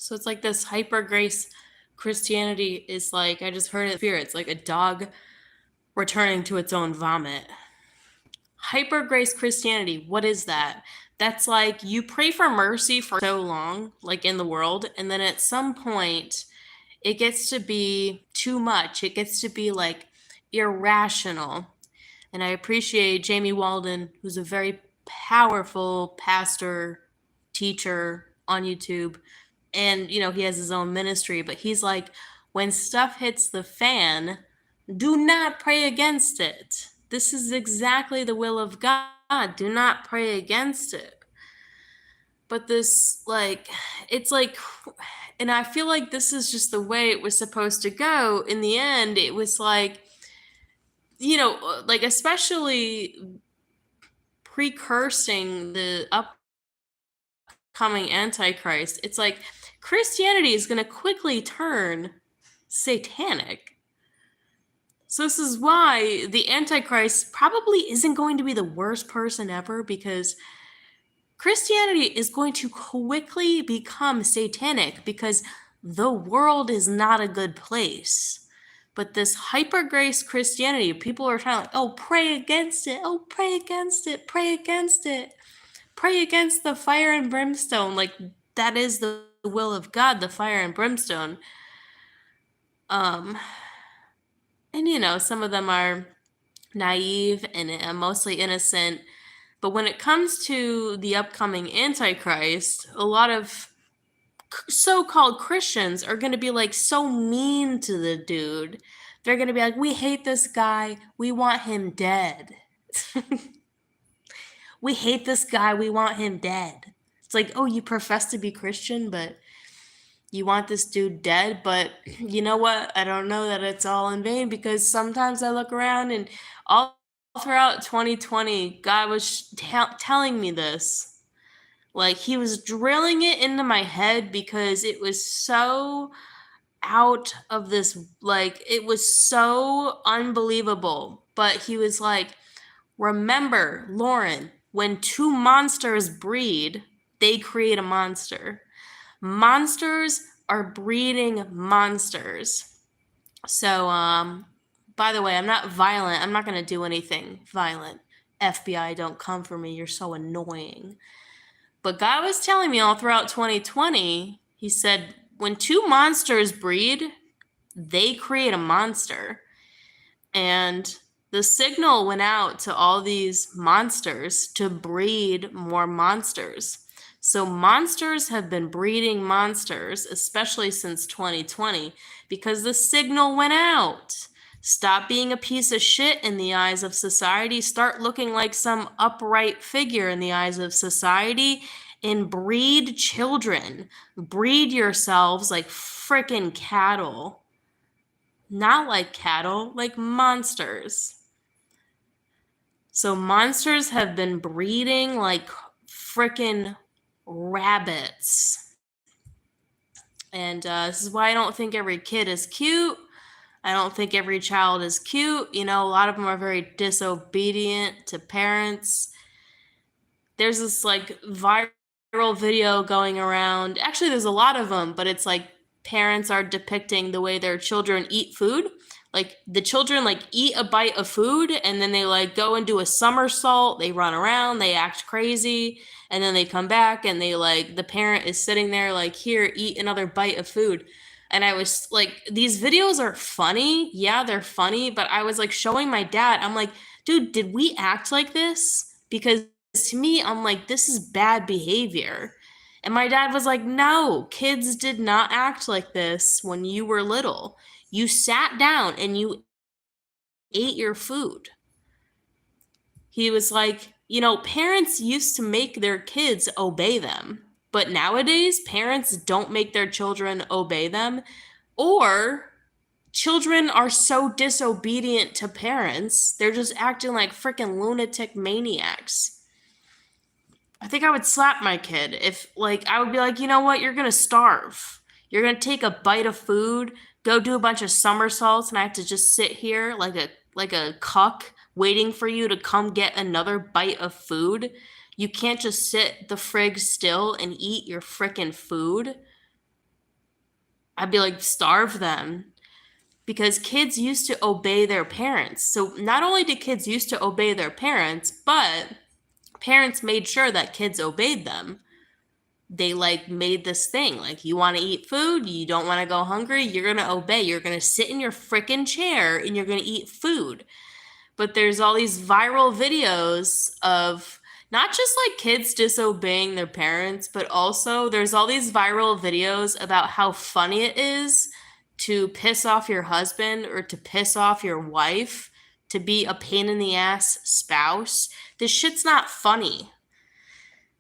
So it's like this hyper grace Christianity is like, I just heard it here, it's like a dog returning to its own vomit. Hyper grace Christianity, what is that? That's like you pray for mercy for so long, like in the world, and then at some point it gets to be too much. It gets to be like irrational. And I appreciate Jamie Walden, who's a very powerful pastor, teacher on YouTube. And, you know, he has his own ministry, but he's like, when stuff hits the fan, do not pray against it. This is exactly the will of God. Do not pray against it. But this, like, it's like, and I feel like this is just the way it was supposed to go. In the end, it was like, you know, like, especially precursing the upcoming Antichrist, it's like Christianity is going to quickly turn satanic. So this is why the Antichrist probably isn't going to be the worst person ever, because Christianity is going to quickly become satanic because the world is not a good place. But this hyper grace Christianity, people are trying to, oh, pray against it. Oh, pray against it. Pray against it. Pray against the fire and brimstone. Like, that is the will of God, the fire and brimstone. And, you know, some of them are naive and mostly innocent. But when it comes to the upcoming Antichrist, a lot of so-called Christians are going to be like so mean to the dude. They're going to be like, we hate this guy. We want him dead. We hate this guy. We want him dead. It's like, oh, you profess to be Christian, but you want this dude dead. But you know what? I don't know that it's all in vain, because sometimes I look around and all throughout 2020, God was telling me this. Like, he was drilling it into my head because it was so out of this, like, it was so unbelievable. But he was like, remember, Lauren, when two monsters breed, they create a monster. Monsters are breeding monsters. So, by the way, I'm not violent. I'm not going to do anything violent. FBI, don't come for me. You're so annoying. But God was telling me all throughout 2020, he said, when two monsters breed, they create a monster. And the signal went out to all these monsters to breed more monsters. So monsters have been breeding monsters, especially since 2020, because the signal went out. Stop being a piece of shit in the eyes of society. Start looking like some upright figure in the eyes of society and breed children. Breed yourselves like frickin' cattle. Not like cattle, like monsters. So monsters have been breeding like frickin' rabbits. And this is why I don't think every kid is cute. I don't think every child is cute. You know, a lot of them are very disobedient to parents. There's this like viral video going around. Actually, there's a lot of them, but it's like parents are depicting the way their children eat food. Like, the children like eat a bite of food and then they like go and do a somersault. They run around, they act crazy, and then they come back and they like, the parent is sitting there like, here, eat another bite of food. And I was like, these videos are funny. Yeah, they're funny. But I was like showing my dad, I'm like, dude, did we act like this? Because to me, I'm like, this is bad behavior. And my dad was like, no, kids did not act like this when you were little. You sat down and you ate your food. He was like, you know, parents used to make their kids obey them. But nowadays, parents don't make their children obey them. Or children are so disobedient to parents, they're just acting like freaking lunatic maniacs. I think I would slap my kid if, like, I would be like, you know what, you're gonna starve. You're gonna take a bite of food, go do a bunch of somersaults, and I have to just sit here like a cuck waiting for you to come get another bite of food. You can't just sit the frig still and eat your frickin' food. I'd be like, starve them. Because kids used to obey their parents. So not only did kids used to obey their parents, but parents made sure that kids obeyed them. They like made this thing like, you want to eat food, you don't want to go hungry, you're going to obey. You're going to sit in your freaking chair and you're going to eat food. But there's all these viral videos of not just like kids disobeying their parents, but also there's all these viral videos about how funny it is to piss off your husband or to piss off your wife, to be a pain in the ass spouse. This shit's not funny.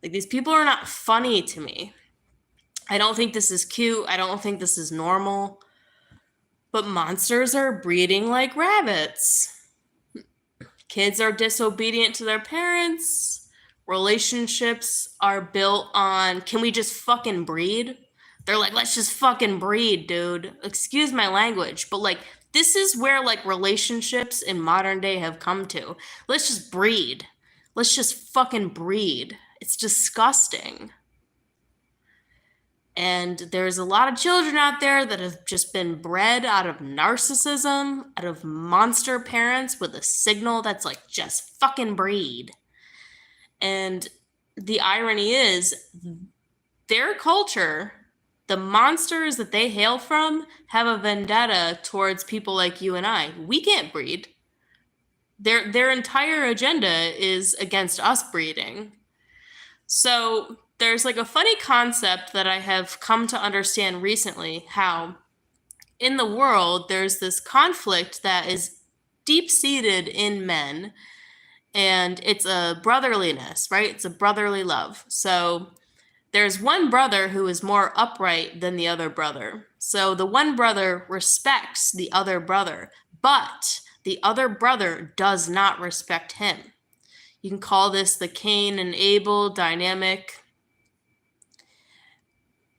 Like, these people are not funny to me. I don't think this is cute. I don't think this is normal. But monsters are breeding like rabbits. Kids are disobedient to their parents. Relationships are built on, can we just fucking breed? They're like, let's just fucking breed, dude. Excuse my language, but like, this is where like relationships in modern day have come to. Let's just breed. Let's just fucking breed. It's disgusting. And there's a lot of children out there that have just been bred out of narcissism, out of monster parents with a signal that's like, just fucking breed. And the irony is, their culture, the monsters that they hail from, have a vendetta towards people like you and I. We can't breed. Their entire agenda is against us breeding. So there's like a funny concept that I have come to understand recently, how in the world there's this conflict that is deep-seated in men, and it's a brotherliness, right? It's a brotherly love. So there's one brother who is more upright than the other brother. So the one brother respects the other brother, but the other brother does not respect him. You can call this the Cain and Abel dynamic.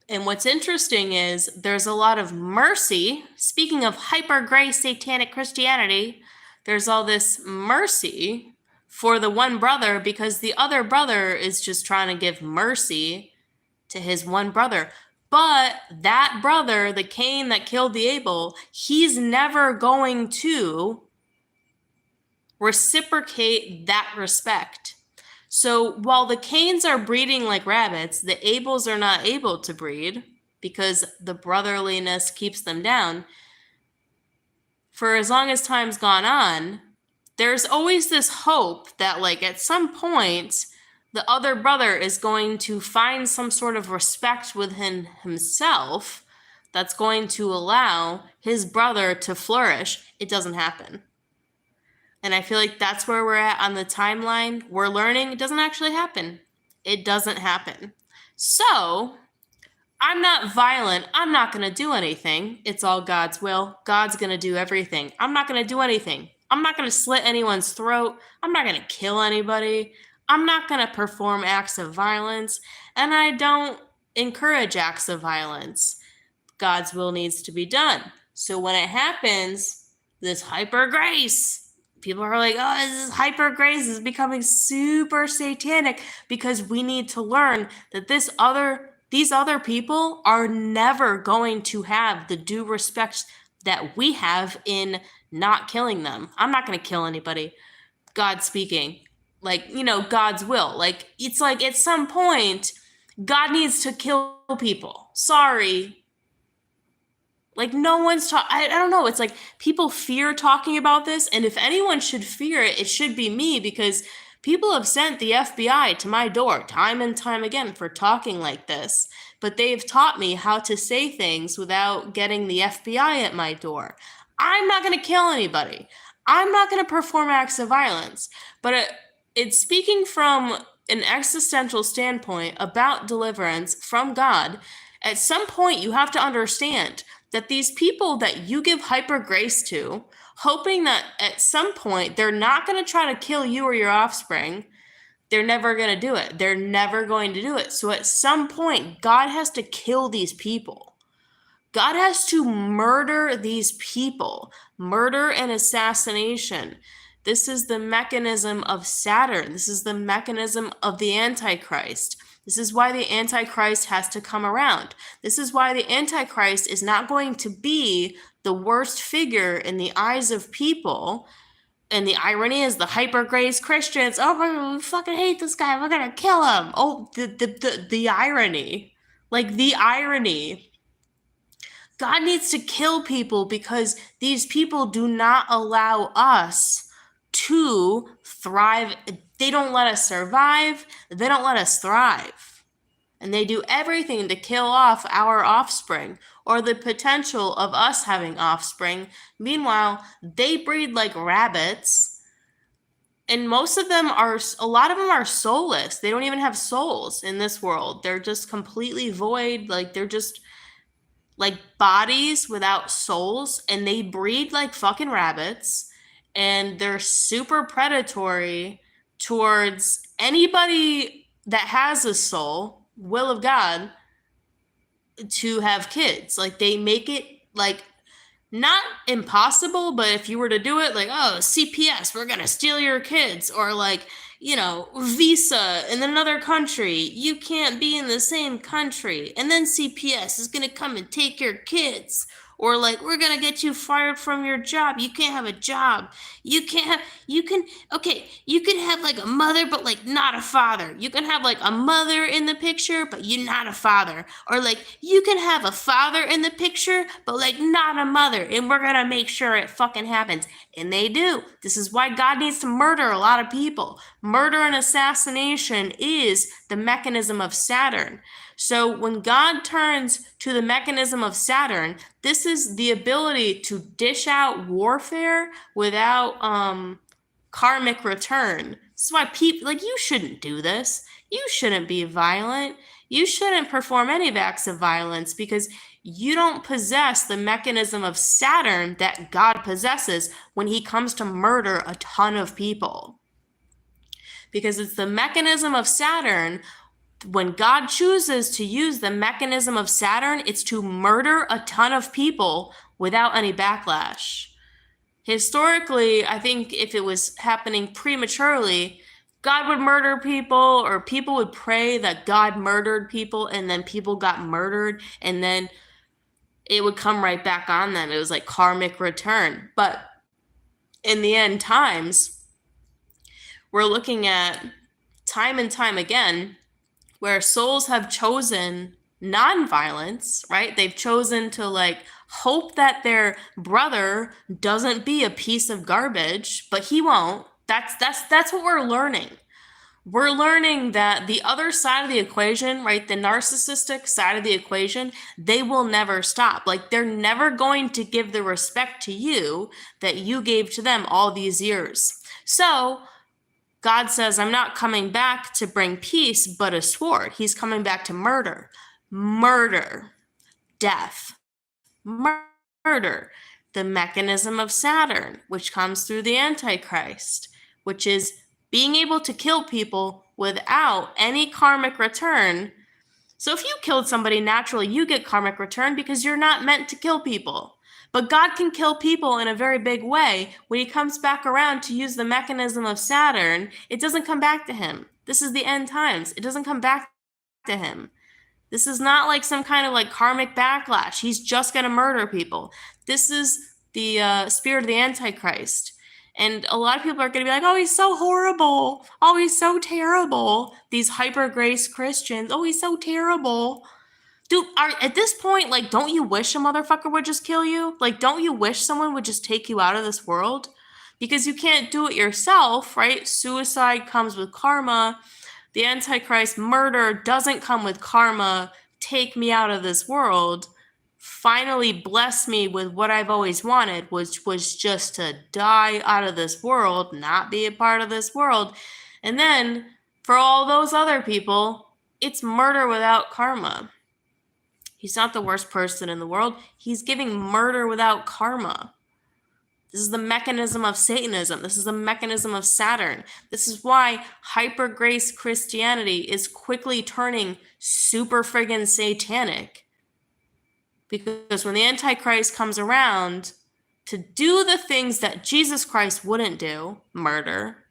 And what's interesting is there's a lot of mercy. Speaking of hyper grace satanic Christianity, there's all this mercy for the one brother because the other brother is just trying to give mercy to his one brother. But that brother, the Cain that killed the Abel, he's never going to reciprocate that respect. So while the Cains are breeding like rabbits, the Abels are not able to breed because the brotherliness keeps them down. For as long as time's gone on, there's always this hope that like at some point, the other brother is going to find some sort of respect within himself that's going to allow his brother to flourish. It doesn't happen. And I feel like that's where we're at on the timeline. We're learning it doesn't actually happen. It doesn't happen. So I'm not violent. I'm not going to do anything. It's all God's will. God's going to do everything. I'm not going to do anything. I'm not going to slit anyone's throat. I'm not going to kill anybody. I'm not going to perform acts of violence. And I don't encourage acts of violence. God's will needs to be done. So when it happens, this hyper grace, people are like, oh, this is hyper grace is becoming super satanic because we need to learn that these other people are never going to have the due respect that we have in not killing them. I'm not going to kill anybody. God speaking, like, God's will. Like, it's like at some point, God needs to kill people. Sorry. Like, no one's I don't know. It's like people fear talking about this. And if anyone should fear it, it should be me, because people have sent the FBI to my door time and time again for talking like this. But they've taught me how to say things without getting the FBI at my door. I'm not going to kill anybody. I'm not going to perform acts of violence. But it's speaking from an existential standpoint about deliverance from God. At some point, you have to understand that these people that you give hyper grace to, hoping that at some point they're not going to try to kill you or your offspring, they're never going to do it. They're never going to do it. So at some point, God has to kill these people. God has to murder these people. Murder and assassination. This is the mechanism of Saturn. This is the mechanism of the Antichrist. This is why the Antichrist has to come around. This is why the Antichrist is not going to be the worst figure in the eyes of people. And the irony is the hyper-grace Christians, oh my God, we fucking hate this guy, we're gonna kill him. Oh, the irony. Like, the irony. God needs to kill people because these people do not allow us to thrive. They don't let us survive. They don't let us thrive. And they do everything to kill off our offspring or the potential of us having offspring. Meanwhile, they breed like rabbits. And a lot of them are soulless. They don't even have souls in this world. They're just completely void. Like, they're just like bodies without souls, and they breed like fucking rabbits, and they're super predatory towards anybody that has a soul, will of God, to have kids. Like, they make it like not impossible, but if you were to do it, like, oh, CPS, we're gonna steal your kids, or like, Visa in another country, you can't be in the same country, and then CPS is gonna come and take your kids, or like, we're gonna get you fired from your job, you can't have a job, you can have like a mother but like not a father, you can have like a mother in the picture but you're not a father, or like, you can have a father in the picture but like not a mother, and we're gonna make sure it fucking happens. And they do. This is why God needs to murder a lot of people. Murder and assassination is the mechanism of Saturn. So when God turns to the mechanism of Saturn, this is the ability to dish out warfare without karmic return. This is why people, like, you shouldn't do this. You shouldn't be violent. You shouldn't perform any acts of violence because you don't possess the mechanism of Saturn that God possesses when he comes to murder a ton of people. Because it's the mechanism of Saturn. When God chooses to use the mechanism of Saturn, it's to murder a ton of people without any backlash. Historically, I think if it was happening prematurely, God would murder people, or people would pray that God murdered people, and then people got murdered, and then it would come right back on them. It was like karmic return. But in the end times, we're looking at time and time again where souls have chosen nonviolence, right? They've chosen to like hope that their brother doesn't be a piece of garbage, but he won't. That's what we're learning. We're learning that the other side of the equation, right, the narcissistic side of the equation, they will never stop. Like, they're never going to give the respect to you that you gave to them all these years. So God says, I'm not coming back to bring peace, but a sword. He's coming back to murder. Murder. Death. Murder. The mechanism of Saturn, which comes through the Antichrist, which is being able to kill people without any karmic return. So if you killed somebody naturally, you get karmic return because you're not meant to kill people. But God can kill people in a very big way. When he comes back around to use the mechanism of Saturn, it doesn't come back to him. This is the end times. It doesn't come back to him. This is not like some kind of like karmic backlash. He's just going to murder people. This is the spirit of the Antichrist. And a lot of people are going to be like, oh, he's so horrible. Oh, he's so terrible. These hyper-grace Christians. Oh, he's so terrible. Dude, at this point, like, don't you wish a motherfucker would just kill you? Like, don't you wish someone would just take you out of this world? Because you can't do it yourself, right? Suicide comes with karma. The Antichrist murder doesn't come with karma. Take me out of this world. Finally bless me with what I've always wanted, which was just to die out of this world, not be a part of this world. And then, for all those other people, it's murder without karma. He's not the worst person in the world. He's giving murder without karma. This is the mechanism of Satanism. This is the mechanism of Saturn. This is why hyper-grace Christianity is quickly turning super friggin' satanic. Because when the Antichrist comes around to do the things that Jesus Christ wouldn't do, murder,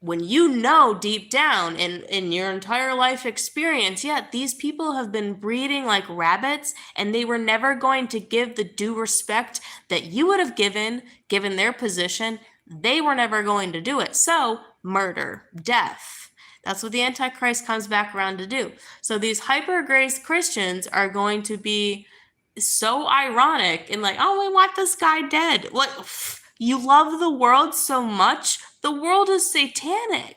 when you know deep down in your entire life experience, yeah, these people have been breeding like rabbits and they were never going to give the due respect that you would have given their position. They were never going to do it. So, murder, death. That's what the Antichrist comes back around to do. So these hyper-grace Christians are going to be so ironic and like, oh, we want this guy dead. Like, you love the world so much. The world is satanic.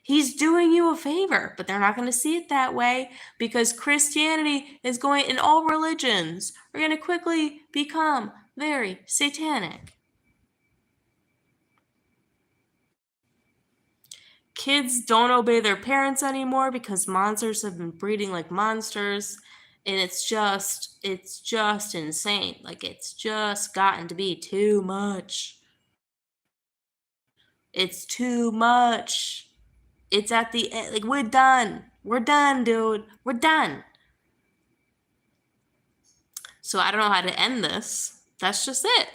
He's doing you a favor, but they're not going to see it that way because Christianity is going, and all religions are going to quickly become very satanic. Kids don't obey their parents anymore because monsters have been breeding like monsters. And it's just insane. Like, it's just gotten to be too much. It's too much. It's at the end. Like, we're done. We're done, dude. We're done. So I don't know how to end this. That's just it.